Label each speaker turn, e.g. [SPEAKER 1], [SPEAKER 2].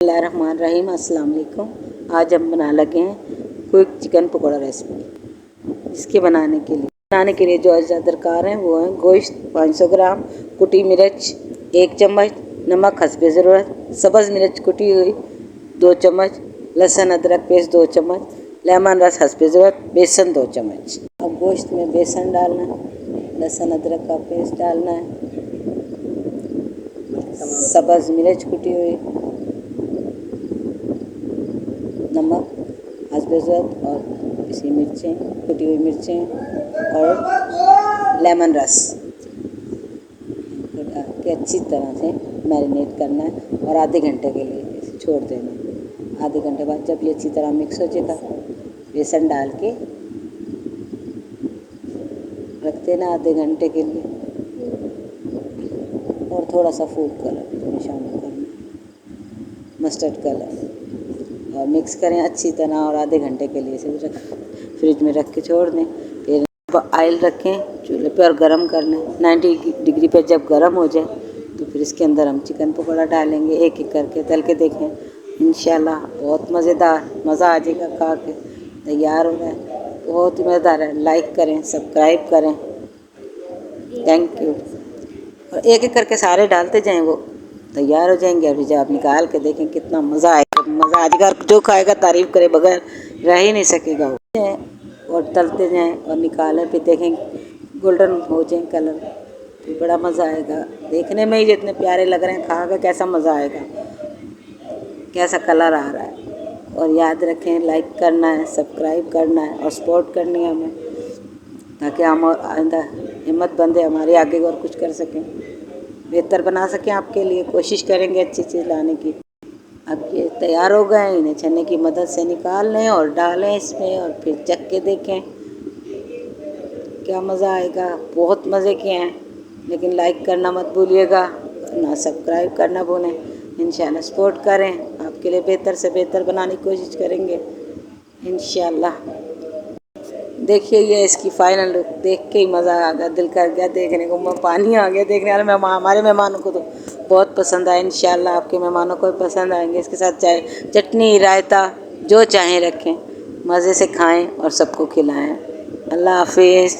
[SPEAKER 1] बिस्मिल्लाहिर्रहमानिर्रहीम। अस्सलाम वालेकुम। आज हम बना लगे हैं क्विक चिकन पकौड़ा रेसिपी। इसके बनाने के लिए जो अज्जा दरकार हैं वो हैं गोश्त 500 ग्राम, कुटी मिर्च 1 चम्मच, नमक हस्बे ज़रूरत, सब्ज़ मिर्च कुटी हुई 2 चम्मच, लहसुन अदरक पेस्ट 2 चम्मच, लेमन रस हस्बे ज़रूरत, बेसन 2 चम्मच। अब गोश्त में बेसन डालना है, लहसुन अदरक का पेस्ट डालना है, सब्ज़ मिर्च कुटी हुई, नमक हस्बे ज़रूरत और पिसी मिर्चें, कुटी हुई मिर्चें और लेमन रस के अच्छी तरह से मैरिनेट करना है और आधे घंटे के लिए इसे छोड़ देना। आधे घंटे बाद जब ये अच्छी तरह मिक्स हो जाएगा, बेसन डाल के रख देना आधे घंटे के लिए और थोड़ा सा फूड कलर इसमें शामिल करना, मस्टर्ड कलर, और मिक्स करें अच्छी तरह और आधे घंटे के लिए इसे फ्रिज में रख के छोड़ दें। फिर ऑयल रखें चूल्हे पे और गरम कर लें 90 डिग्री पे। जब गरम हो जाए तो फिर इसके अंदर हम चिकन पकौड़ा डालेंगे, एक एक करके तल के देखें। इंशाल्लाह बहुत मज़ेदार, मज़ा आ जाएगा खा के। तैयार हो रहा है, बहुत ही मज़ेदार है। लाइक करें, सब्सक्राइब करें। Thank you. और एक एक करके सारे डालते जाएं, वो तैयार हो जाएंगे। अभी जब आप निकाल के देखें कितना मज़ा आएगा, मज़ा आ जाएगा। जो खाएगा तारीफ़ करे बगैर रह ही नहीं सकेगा वो। और तलते जाएं और निकालें, फिर देखें गोल्डन हो जाए कलर, फिर बड़ा मज़ा आएगा। देखने में ही जितने प्यारे लग रहे हैं, खा के कैसा मज़ा आएगा, कैसा कलर आ रहा है। और याद रखें लाइक करना है, सब्सक्राइब करना है और सपोर्ट करनी है हमें, ताकि हम और आइंदा हिम्मत बंदे हमारे आगे और कुछ कर सकें, बेहतर बना सकें आपके लिए। कोशिश करेंगे अच्छी चीज़ लाने की। अब ये तैयार हो गए, इन्हें छन्नी की मदद से निकाल लें और डालें इसमें और फिर चख के देखें क्या मज़ा आएगा। बहुत मज़े के हैं, लेकिन लाइक करना मत भूलिएगा, ना सब्सक्राइब करना भूलें। इंशाल्लाह सपोर्ट करें, आपके लिए बेहतर से बेहतर बनाने की कोशिश करेंगे इंशाल्लाह। देखिए ये इसकी फाइनल लुक देख के ही मज़ा आ गया, दिल कर गया देखने को, पानी आ गया देखने वाले हमारे मेहमानों को तो बहुत पसंद आया। इंशाल्लाह आपके मेहमानों को भी पसंद आएंगे। इसके साथ चाहे चटनी रायता जो चाहें रखें, मज़े से खाएं और सबको खिलाएं। अल्लाह हाफिज़।